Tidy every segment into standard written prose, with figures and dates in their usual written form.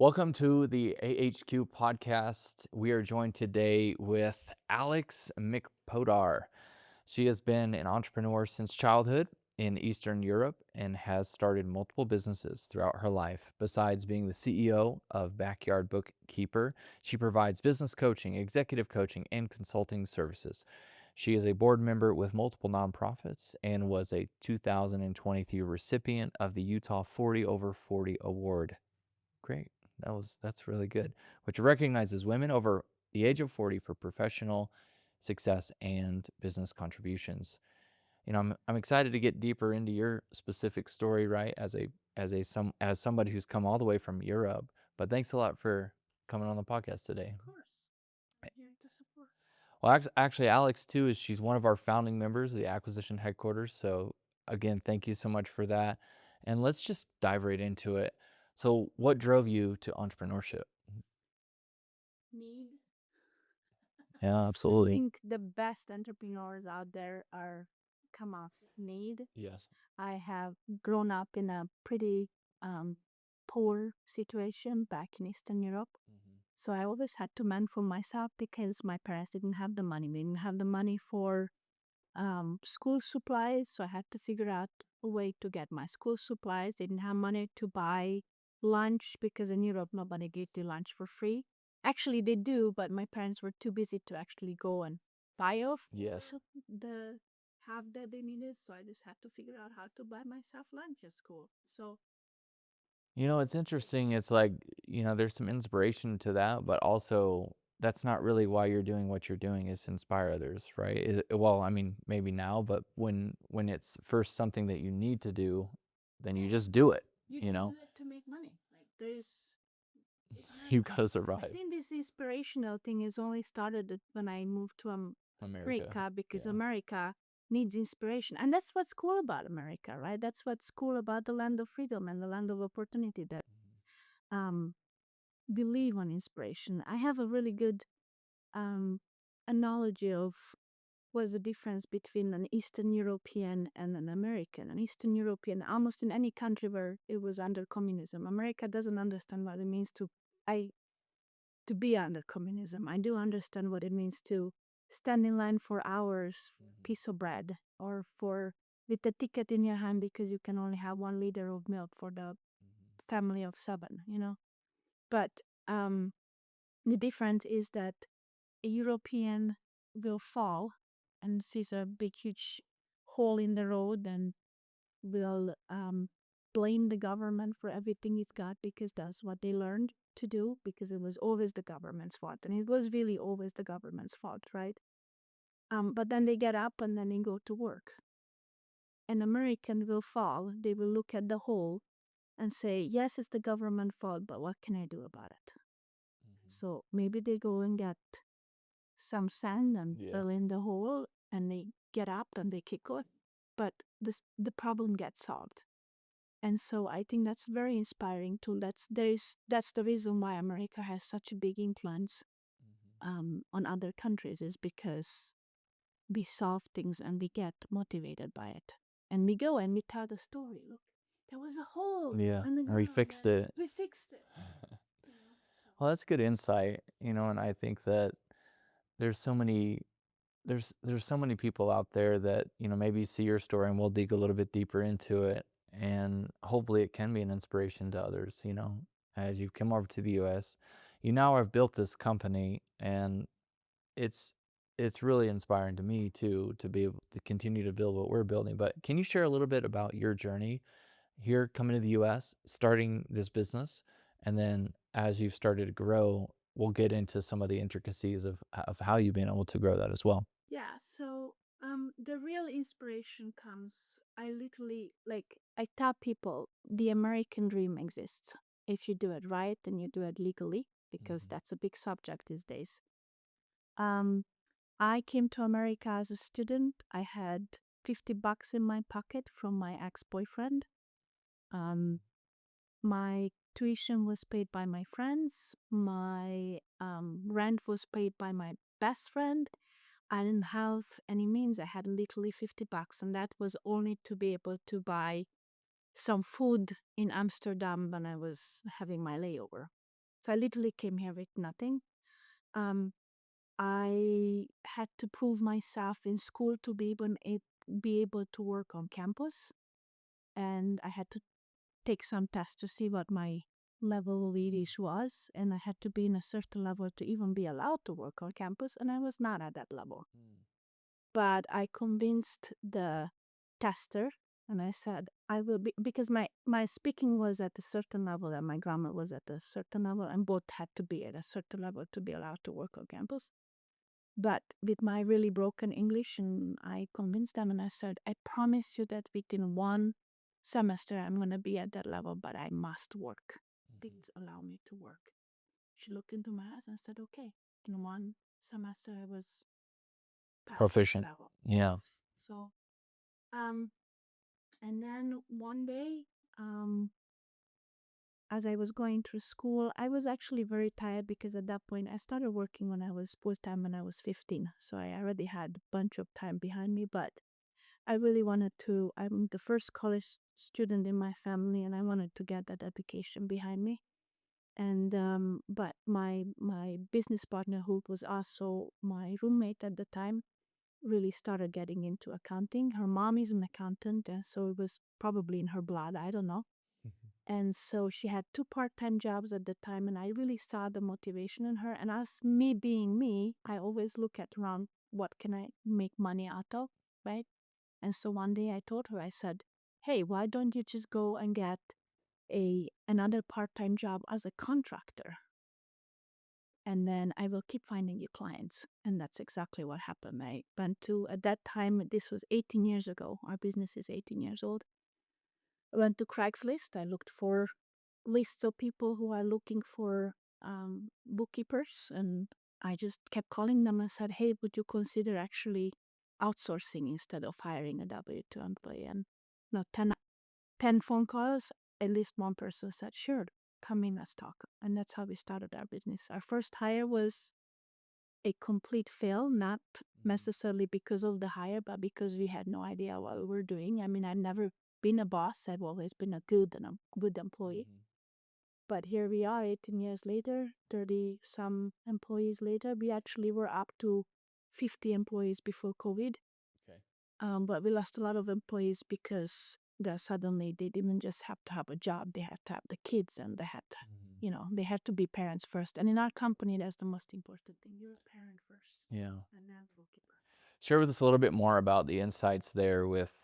Welcome to the AHQ podcast. We are joined today with Alex McPodar. She has been an entrepreneur since childhood in Eastern Europe and has started multiple businesses throughout her life. Besides being the CEO of Backyard Bookkeeper, she provides business coaching, executive coaching, and consulting services. She is a board member with multiple nonprofits and was a 2023 recipient of the Utah 40 over 40 award. Great. That's really good. Which recognizes women over the age of 40 for professional success and business contributions. I'm excited to get deeper into your specific story, right? As somebody who's come all the way from Europe. But thanks a lot for coming on the podcast today. Of course. I'm here to support. Well, actually, Alex too she's one of our founding members of the acquisition headquarters. So again, thank you so much for that. And let's just dive right into it. So, what drove you to entrepreneurship? Need. Yeah, I absolutely. think the best entrepreneurs out there are come off need. Yes. I have grown up in a pretty um, poor situation back in Eastern Europe. Mhm. So I always had to mend for myself because my parents didn't have the money. They didn't have the money for school supplies. So I had to figure out a way to get my school supplies. They didn't have money to buy lunch because in Europe, nobody gave you lunch for free. Actually, they do, but my parents were too busy to actually go and buy off Yes. the half that they needed. So I just had to figure out how to buy myself lunch at school. So It's interesting. It's like, there's some inspiration to that, but also that's not really why you're doing what you're doing is to inspire others, right? Well, I mean, maybe now, but when it's first something that you need to do, then you just do it, you you just do know? it to make money. Like it's not. You gotta I survive. think this inspirational thing is only started when I moved to America. America because Yeah. America needs inspiration. And that's what's cool about America, right? That's what's cool about the land of freedom and the land of opportunity that um, believe on inspiration. I have a really good um, analogy of what's the difference between an Eastern European and an American. An Eastern European, almost in any country where it was under communism, America doesn't understand what it means I to be under communism. I do understand what it means to stand in line for hours, Mhm. piece of bread, or for with the ticket in your hand because you can only have 1 liter of milk for the Mhm. family of seven. But um, the difference is that a European will fall and sees a big, huge hole in the road and will blame the government for everything it's got because that's what they learned to do because it was always the government's fault and it was really always the government's fault, right? But then they get up and then they go to work. An American will fall. They will look at the hole and say, "Yes, it's the government fault, but what can I do about it?" Mhm. So maybe they go and get some sand and Yeah. fill in the hole, and they get up and they keep going. But the problem gets solved. And so I think that's very inspiring too. That's the reason why America has such a big influence Mhm. on other countries is because we solve things and we get motivated by it, and we go and we tell the story. Look, there was a hole Yeah. in the And we ground fixed and it. we fixed it. So Well, that's good insight, and I think that there's so many there's so many people out there that, maybe see your story and we'll dig a little bit deeper into it and hopefully it can be an inspiration to others, as you've come over to the US. You now have built this company and it's it's really inspiring to me too to be able to continue to build what we're building. But can you share a little bit about your journey here coming to the US, starting this business, and then as you've started to grow, we'll get into some of the intricacies of how you've been able to grow that as well. yeah, so the real inspiration comes. I literally like I tell people the American dream exists if you do it right and you do it legally because Mhm. that's a big subject these days. Um, I came to America as a student. I had $50 in my pocket from my ex-boyfriend. Um, my tuition was paid by my friends. My rent was paid by my best friend. I didn't have any means. I had literally $50, and that was only to be able to buy some food in Amsterdam when I was having my layover. So I literally came here with nothing. Um, I had to prove myself in school to be able to work on campus, and I had to take some tests to see what my level of Yiddish was, and I had to be in a certain level to even be allowed to work on campus, and I was not at that level. Mm. But I convinced the tester, and I said I will be, because my speaking was at a certain level and my grammar was at a certain level, and both had to be at a certain level to be allowed to work on campus. But with my really broken English, and I convinced them and I said, I promise you that within one semester I'm going to be at that level, but I must work. Please allow me to work. She looked into my eyes and said, okay. In one semester, I was past that Proficient. level. Yeah. Yes. So, um, and then one day, um, as I was going through school, I was actually very tired because at that point I started working when I was full time when I was 15. So I already had a bunch of time behind me, but I really wanted to. I'm the first college student in my family, and I wanted to get that education behind me. And but my business partner, who was also my roommate at the time, really started getting into accounting. Her mom is an accountant, and so it was probably in her blood. I don't know. And so she had two part-time jobs at the time, and I really saw the motivation in her. And as me being me, I always look at around what can I make money out of, right? And so one day I told her, I said, "Hey, why don't you just go and get another part-time job as a contractor? And then I will keep finding you clients." And that's exactly what happened. I went to, at that time, this was 18 years ago. Our business is 18 years old. I went to Craigslist. I looked for lists of people who are looking for bookkeepers. And I just kept calling them and said, hey, would you consider actually outsourcing instead of hiring a W 2 employee? And no, 10 phone calls, at least one person said, sure, come in, let's talk. And that's how we started our business. Our first hire was a complete fail, not necessarily because of the hire, but because we had no idea what we were doing. I mean, I'd never been a boss. I've always been a good employee. But here we are 18 years later, 30 some employees later. We actually were up to 50 employees before COVID. Okay. But we lost a lot of employees because suddenly they didn't just have to have a job, they had to have the kids, and they had to, they had to be parents first. And in our company, that's the most important thing. You're a parent first, Yeah. and then bookkeeper. Share with us a little bit more about the insights there with,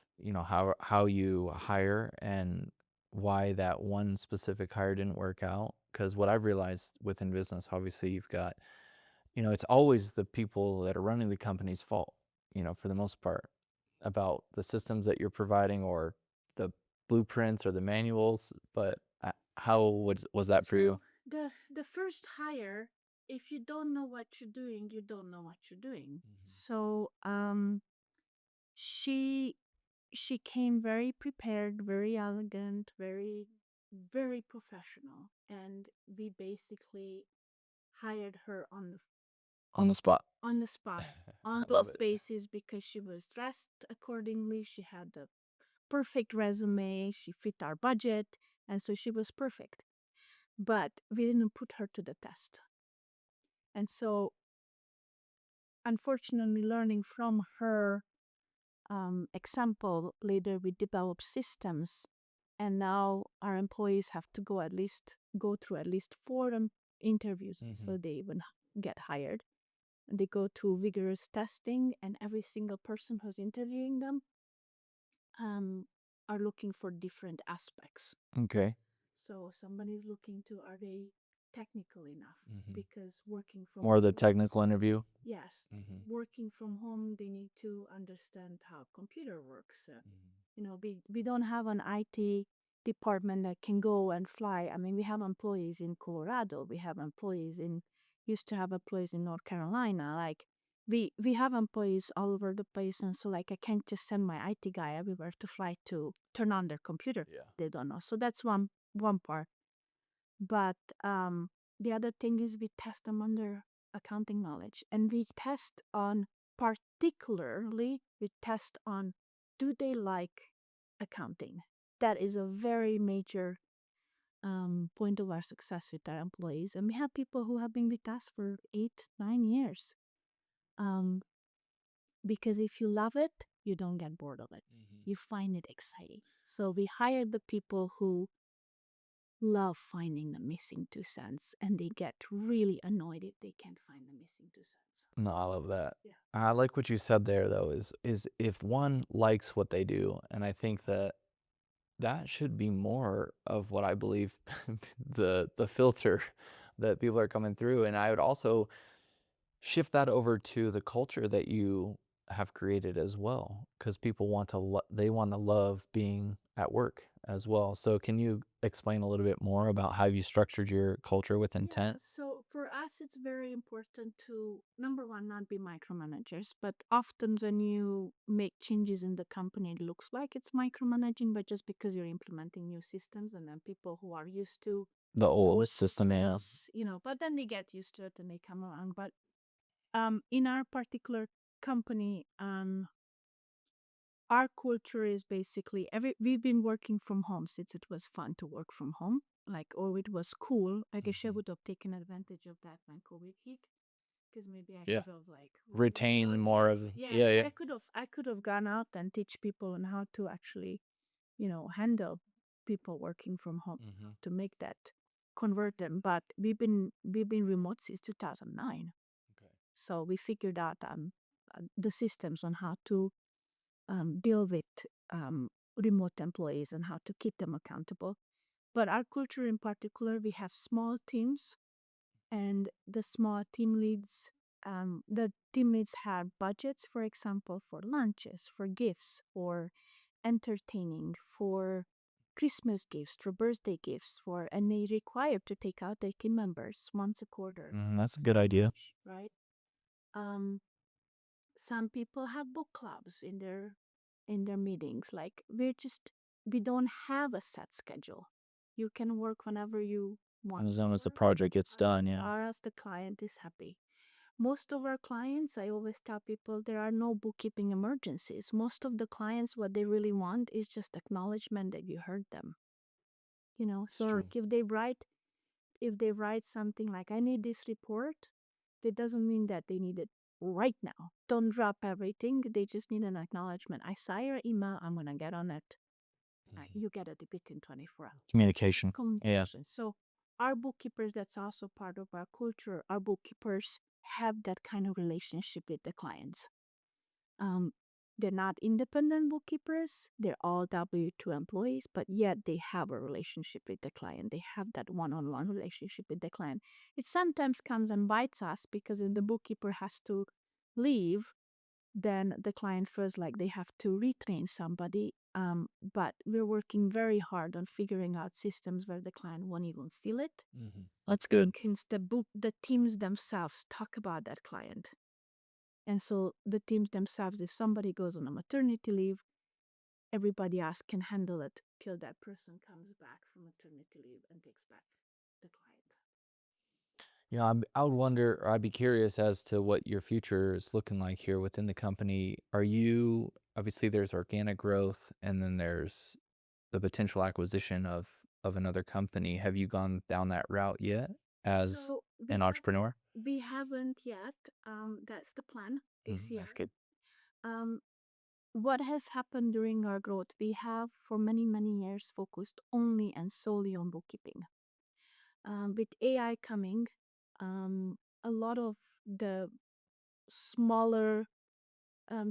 how you hire and why that one specific hire didn't work out. Because what I've realized within business, obviously you've got, it's always the people that are running the company's fault, for the most part, about the systems that you're providing or the blueprints or the manuals. But how was that for you? So the first hire, if you don't know what you're doing, you don't know what you're doing. So she she came very prepared, very elegant, very professional, and we basically hired her On the spot. on the spot I on love those it. basis because she was dressed accordingly. She had the perfect resume. She fit our budget, and so she was perfect. But we didn't put her to the test. And so, unfortunately, learning from her example, later we developed systems, and now our employees have to go through at least four interviews so they even get hired. They go through vigorous testing, and every single person who's interviewing them are looking for different aspects. Okay. So somebody's looking to, are they technical enough? Because working from More of the home, technical interview. yes, working from home, they need to understand how computer works. We don't have an IT department that can go and fly. I mean, we have employees in Colorado. We have employees used to have employees in North Carolina. Like, we have employees all over the place, and so like I can't just send my IT guy everywhere to fly to turn on their computer. Yeah. They don't know. So that's one part. But the other thing is we test them on their accounting knowledge, and we test on, do they like accounting? That is a very major point of our success with our employees. And we have people who have been with us for 8, 9 years. Um, because if you love it, you don't get bored of it. You find it exciting. So we hire the people who love finding the missing 2 cents, and they get really annoyed if they can't find the missing 2 cents. No, I love that. Yeah. I like what you said there though, is if one likes what they do, and I think that that should be more of what I believe the filter that people are coming through. And I would also shift that over to the culture that you have created as well, because people want to they want to love being at work as well. So can you explain a little bit more about how you structured your culture with Yeah, intent? so for us, it's very important to, number one, not be micromanagers. But often when you make changes in the company, it looks like it's micromanaging, but just because you're implementing new systems and then people who are used to The old old system, yeah. systems, but then they get used to it and they come around. But in our particular company, our culture is basically we've been working from home since it was fun to work from home, like, or it was cool. I guess I would have taken advantage of that when COVID hit, because maybe I Yeah. could have like Retain more of yeah. I could have gone out and teach people on how to actually handle people working from home, to make that, convert them. But we've been remote since 2009, Okay. so we figured out the systems on how to deal with remote employees and how to keep them accountable. But our culture in particular, we have small teams, and the team leads have budgets, for example, for lunches, for gifts, for entertaining, for Christmas gifts, for birthday gifts, and they require to take out their team members once a quarter, That's a good idea. right? Um, some people have book clubs in their meetings. Like, we don't have a set schedule. You can work whenever you want As to long as the work, project gets done, yeah. or as the client is happy. Most of our clients, I always tell people, there are no bookkeeping emergencies. Most of the clients, what they really want is just acknowledgement that you heard them. So true. like, if they write something like, I need this report, that doesn't mean that they need it right now. Don't drop everything. They just need an acknowledgement. I saw your email. I'm going to get on it. You get it within 24 hours. Communication. Yeah. Communication. So, our bookkeepers, that's also part of our culture. Our bookkeepers have that kind of relationship with the clients. Um, they're not independent bookkeepers. They're all W-2 employees, but yet they have a relationship with the client. They have that one-on-one relationship with the client. It sometimes comes and bites us, because if the bookkeeper has to leave, then the client feels like they have to retrain somebody. But we're working very hard on figuring out systems where the client won't even steal it. That's good. Since the teams themselves talk about that client. And so the teams themselves, if somebody goes on a maternity leave, everybody else can handle it till that person comes back from maternity leave and takes back the client. Yeah, I would wonder, or I'd be curious as to what your future is looking like here within the company. Are you, obviously there's organic growth and then there's the potential acquisition of another company. Have you gone down that route yet as So an entrepreneur? we haven't yet. That's the plan this year. That's good. Um, what has happened during our growth? We have for many, many years focused only and solely on bookkeeping. With AI coming, a lot of the smaller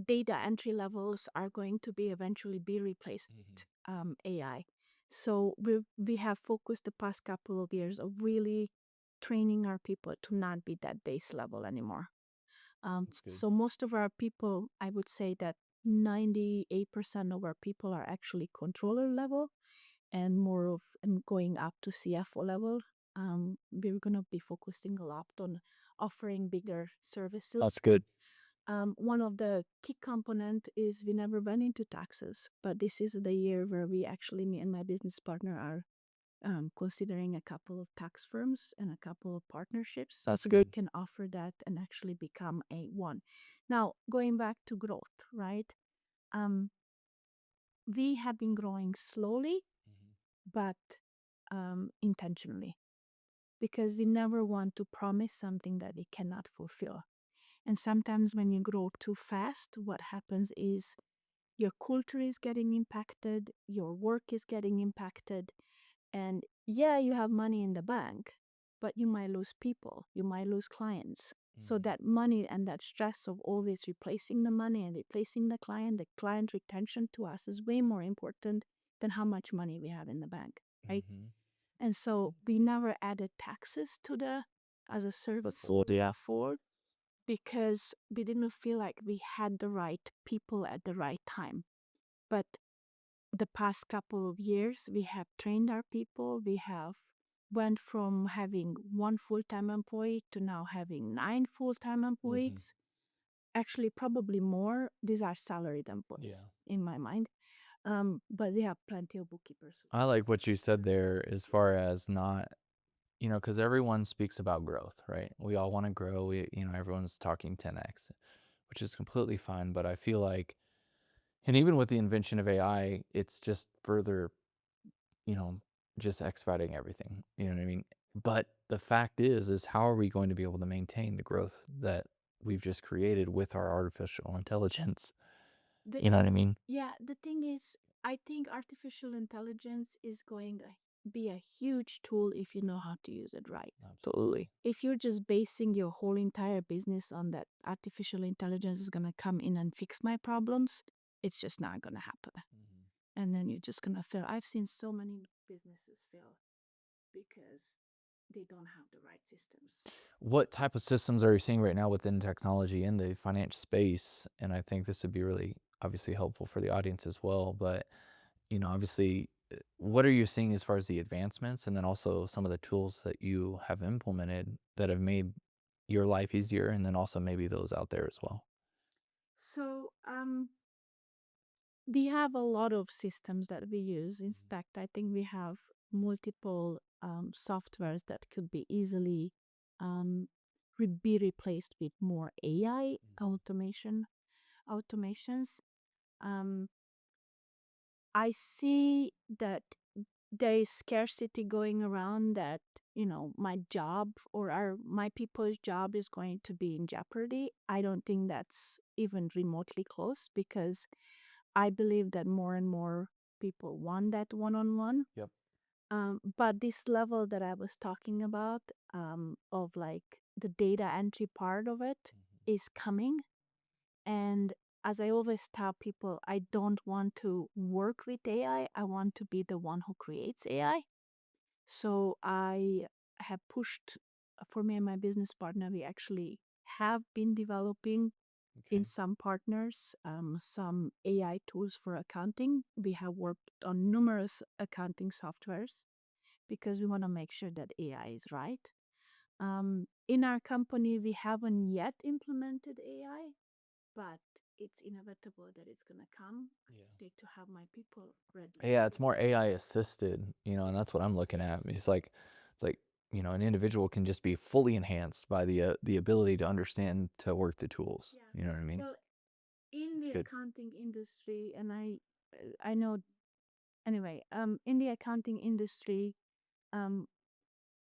data entry levels are going to be eventually be replaced AI. So we have focused the past couple of years of really training our people to not be that base level anymore. That's good. So most of our people, I would say that 98% of our people are actually controller level, and more of and going up to CFO level. We're gonna be focusing a lot on offering bigger services. That's good. One of the key component is we never went into taxes, but this is the year where me and my business partner are considering a couple of tax firms and a couple of partnerships. That's We good. can offer that and actually become a one. Now, going back to growth, right? Um, we have been growing slowly, but intentionally, because we never want to promise something that we cannot fulfill. And sometimes when you grow too fast, what happens is your culture is getting impacted, your work is getting impacted, and yeah, you have money in the bank, but you might lose people, you might lose clients. So Mhm. that money and that stress of always replacing the money and replacing the client retention to us is way more important than how much money we have in the bank, right? Mhm. And so we never added taxes to the as a service or they afford, because we didn't feel like we had the right people at the right time. But the past couple of years, we have trained our people. We have went from having one full-time employee to now having 9 full-time Mhm. employees. Actually, probably more. These are salaried Yeah. employees in my mind. But they have plenty of bookkeepers who I do like what you said there as far as not, because everyone speaks about growth, right? We all want to grow. Everyone's talking 10x, which is completely fine. But I feel like, and even with the invention of AI, it's just further, you know, just expediting everything. You know what I mean? But the fact is how are we going to be able to maintain the growth that we've just created with our artificial intelligence? the You know what I mean? Yeah, the thing is, I think artificial intelligence is going to be a huge tool if you know how to use it right. Absolutely. If you're just basing your whole entire business on that artificial intelligence is going to come in and fix my problems, it's just not going to happen. Mhm. And then you're just going to fail. I've seen so many businesses fail because they don't have the right systems. What type of systems are you seeing right now within technology in the finance space? And I think this would be really obviously helpful for the audience as well. But, obviously, what are you seeing as far as the advancements and then also some of the tools that you have implemented that have made your life easier and then also maybe those out there as well? So, we have a lot of systems that we use. In fact, I think we have multiple softwares that could be easily um, be replaced with more AI automations. Um, I see that there is scarcity going around, that my job or my people's job is going to be in jeopardy. I don't think that's even remotely close, because I believe that more and more people want that one-on-one. Yep. But this level that I was talking about, of like the data entry part of it, is coming. And as I always tell people, I don't want to work with AI. I want to be the one who creates AI. So I have pushed, for me and my business partner, we actually have been developing in Okay. some partners some AI tools for accounting. We have worked on numerous accounting softwares because we want to make sure that AI is right. In our company, we haven't yet implemented AI, but it's inevitable that it's going to come. I Yeah. just need to have my people ready Yeah, to it's more AI assisted, and that's Yes, what I'm looking yes. at. It's like, an individual can just be fully enhanced by the ability to understand to work the tools. Yeah. You know what I mean? Well, in It's the good. accounting industry, and I know anyway, in the accounting industry, um,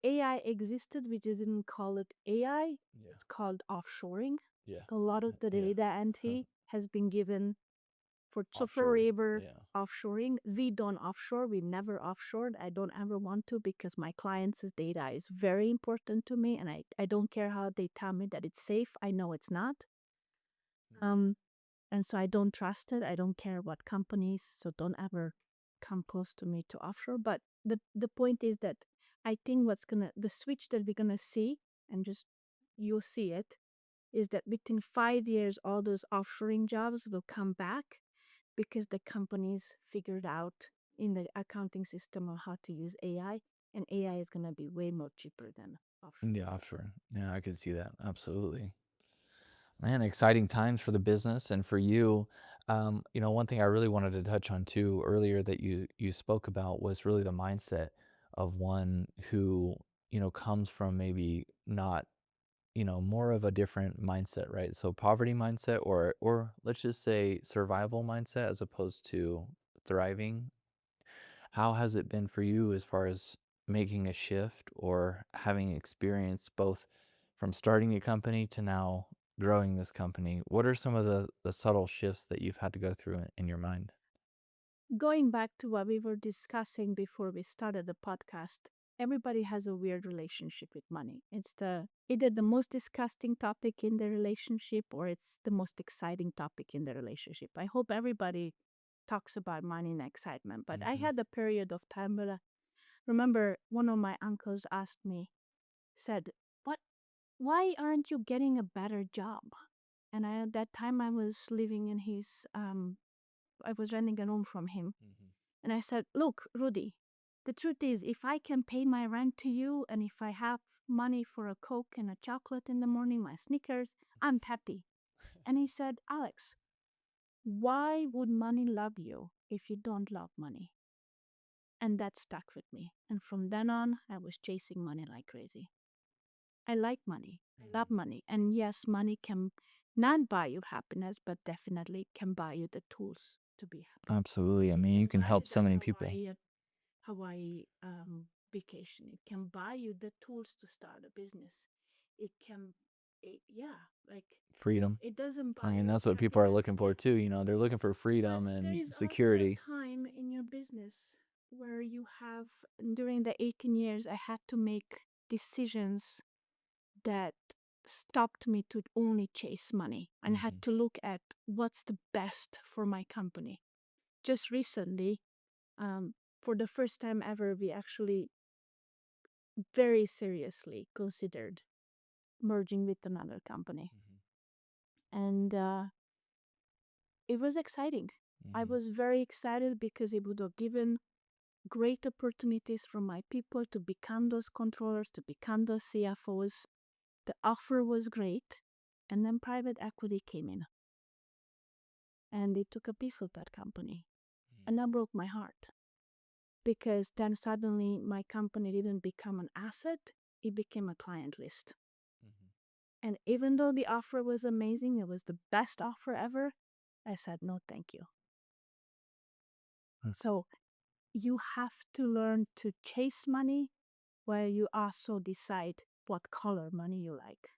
AI existed. We just didn't call it AI. Yeah. It's called offshoring. Yeah. A lot of the Yeah. data entry has been given for Offshore. labor Yeah. offshoring. We don't offshore. We never offshored. I don't ever want to, because my clients' data is very important to me, and I don't care how they tell me that it's safe. I know it's not. Um, and so I don't trust it. I don't care what companies, so don't ever come close to me to offshore. But the point is that I think the switch that we're gonna see, and just you'll see it, is that within 5 years all those offshoring jobs will come back, because the companies figured out in the accounting system of how to use AI, and AI is gonna be way more cheaper than offshore. Yeah, offshore. Yeah, I could see that. Absolutely. Man, exciting times for the business and for you. One thing I really wanted to touch on too earlier that you spoke about was really the mindset of one who, comes from maybe not, more of a different mindset, right? So poverty mindset or let's just say survival mindset as opposed to thriving. How has it been for you as far as making a shift or having experience both from starting a company to now growing this company, what are some of the subtle shifts that you've had to go through in your mind? Going back to what we were discussing before we started the podcast, everybody has a weird relationship with money. It's the either the most disgusting topic in the relationship or it's the most exciting topic in the relationship. I hope everybody talks about money and excitement, but I Hmm. had a period of time where I remember one of my uncles asked me, said, "What? Why aren't you getting a better job?" And at that time I was living in his I was renting a room from him. Hmm. And I said, "Look, Rudy, the truth is, if I can pay my rent to you and if I have money for a Coke and a chocolate in the morning, my Snickers, I'm happy." And he said, "Alex, why would money love you if you don't love money?" And that stuck with me. And from then on, I was chasing money like crazy. I like money. I love money. And yes, money can not buy you happiness, but definitely can buy you the tools to be happy. Absolutely. I mean, you Can can buy you help so that many people. Hawaii vacation. It can buy you the tools to start a business. It can, yeah, like Freedom. it doesn't I buy mean, you. that's what Yeah, people it are does. looking Yeah, for too. They're looking for but freedom there and is also security. a time in your business where you have, during the 18 years, I had to make decisions that stopped me to only chase money and had Hmm. to look at what's the best for my company. Just recently, um, for the first time ever, we actually very seriously considered merging with another company. And it was exciting. I Hmm. was very excited because it would have given great opportunities for my people to become those controllers, to become those CFOs. The offer was great. And then private equity came in and they took a piece of that company. And that broke my heart because then suddenly my company didn't become an asset, it became a client list. Hmm. And even though the offer was amazing, it was the best offer ever, I said, no, thank you. So you have to learn to chase money while you also decide what color money you like.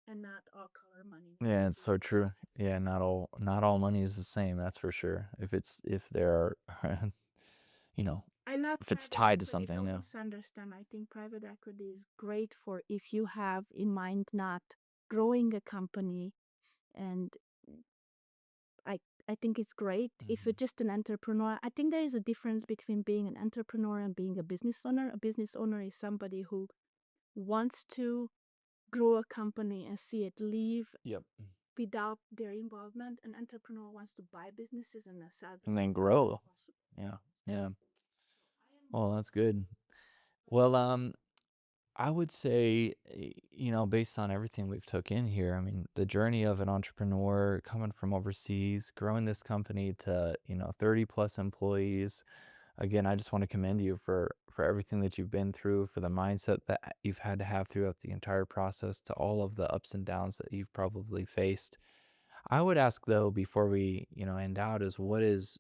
And not all color money Yeah, will it's be so good. true. Yeah, not all money is the same, that's for sure. If there are you know, I love if it's private tied to equity. something, Don't yeah. misunderstand. I think private equity is great for if you have in mind not growing a company and I I think it's great if Hmm. you're just an entrepreneur. I think there is a difference between being an entrepreneur and being a business owner. A business owner is somebody who wants to grow a company and see it leave Yep. without their involvement. An entrepreneur wants to buy businesses and then sell the And then business and grow. responsible. Yeah. Yeah. So I am Well, more that's good. Well, I would say, based on everything we've took in here, I mean, the journey of an entrepreneur coming from overseas, growing this company to, 30 plus employees. Again, I just want to commend you for everything that you've been through, for the mindset that you've had to have throughout the entire process, to all of the ups and downs that you've probably faced. I would ask though, before we, end out, is what is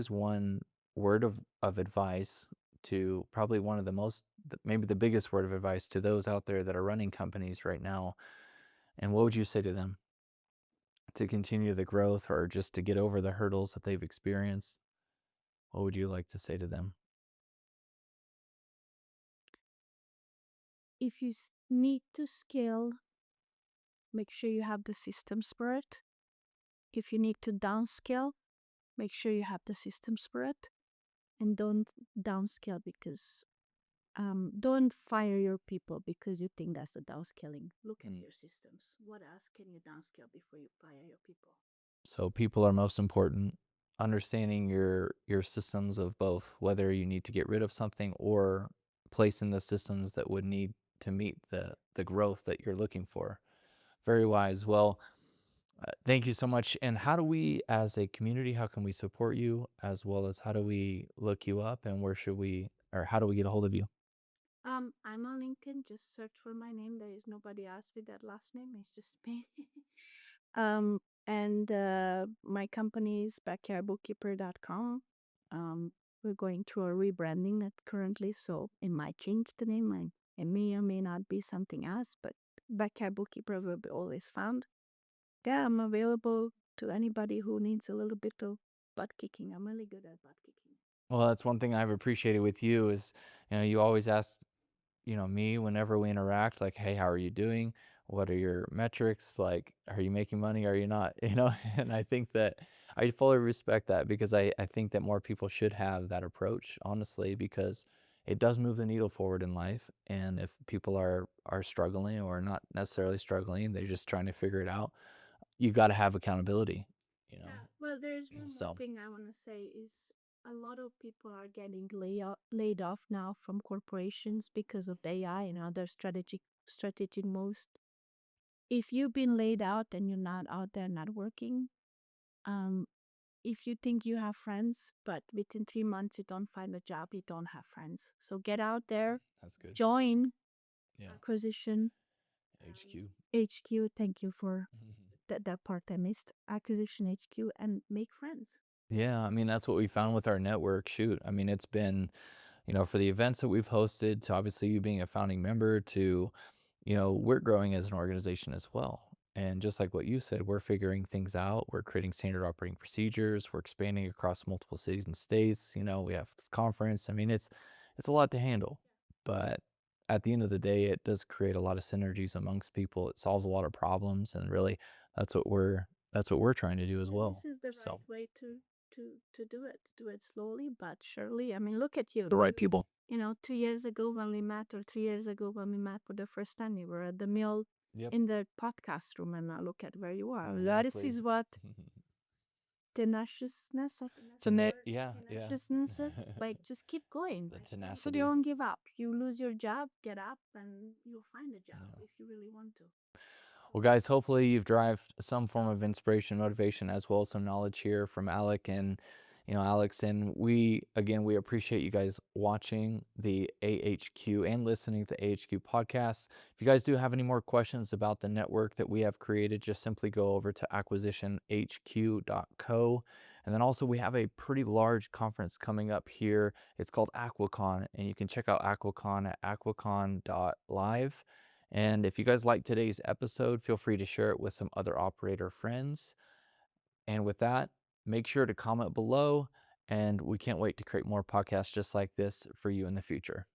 one word of advice to probably one of the most maybe the biggest word of advice to those out there that are running companies right now, and what would you say to them to continue the growth or just to get over the hurdles that they've experienced? What would you like to say to them? if you need to scale, make sure you have the systems for it. If you need to downscale, make sure you have the systems for it. And don't downscale because don't fire your people because you think that's the downscaling. Look at Mm. your systems. What else can you downscale before you fire your people? So people are most important. Understanding your systems of both, whether you need to get rid of something or place in the systems that would need to meet the growth that you're looking for. Very wise. Well, thank you so much. And how do we, as a community, how can we support you, as well as how do we look you up, and where should we, or how do we get a hold of you? I'm on LinkedIn. Just search for my name. There is nobody else with that last name. It's just me. um, and my company is backyardbookkeeper.com. we're going through a rebranding at currently, so it might change the name. It may or may not be something else, but Backyard Bookkeeper will be always found. Yeah, I'm available to anybody who needs a little bit of butt kicking. I'm really good at butt kicking. Well, that's one thing I've appreciated with you is, you always ask, me whenever we interact, like, hey, how are you doing? What are your metrics? Like, are you making money? Are you not? And I think that I fully respect that because I think that more people should have that approach, honestly, because it does move the needle forward in life. And if people are struggling or not necessarily struggling, they're just trying to figure it out, you got to have accountability, you know. Yeah, well, there's one more So, thing I want to say is a lot of people are getting laid off now from corporations because of AI and other strategic moves. If you've been laid out and you're not out there not working, um, if you think you have friends, but within 3 months you don't find a job, you don't have friends. So get out there, that's good. join Yeah. acquisition HQ. HQ. Thank you for that part I missed. Acquisition HQ and make friends. Yeah, I mean, that's what we found with our network. Shoot, I mean, it's been, for the events that we've hosted, to obviously you being a founding member, to, we're growing as an organization as well. And just like what you said, we're figuring things out. We're creating standard operating procedures. We're expanding across multiple cities and states. We have this conference. I mean, it's a lot to handle, but at the end of the day, it does create a lot of synergies amongst people. It solves a lot of problems, and really, that's what we're trying to do as And this well. is the right So. way to do it. Do it slowly but surely. I mean, look at you. The right people. 2 years ago when we met, or 3 years ago when we met for the first time, you were at the mill Yep. in the podcast room, and now look at where you are. That Exactly. is what tenaciousness, I think that's the Tena word. Yeah, yeah. Tenaciousness is. Like, just keep going. The So tenacity. don't give up. You lose your job, get up, and you'll find a job Yeah. if you really want to. Well, guys, hopefully you've derived some form of inspiration, motivation, as well as some knowledge here from Alex. And we appreciate you guys watching the AHQ and listening to the AHQ podcast. If you guys do have any more questions about the network that we have created, just simply go over to acquisitionhq.co. And then also we have a pretty large conference coming up here. It's called AquaCon, and you can check out AquaCon at aquacon.live. And if you guys like today's episode, feel free to share it with some other operator friends. And with that, make sure to comment below. And we can't wait to create more podcasts just like this for you in the future.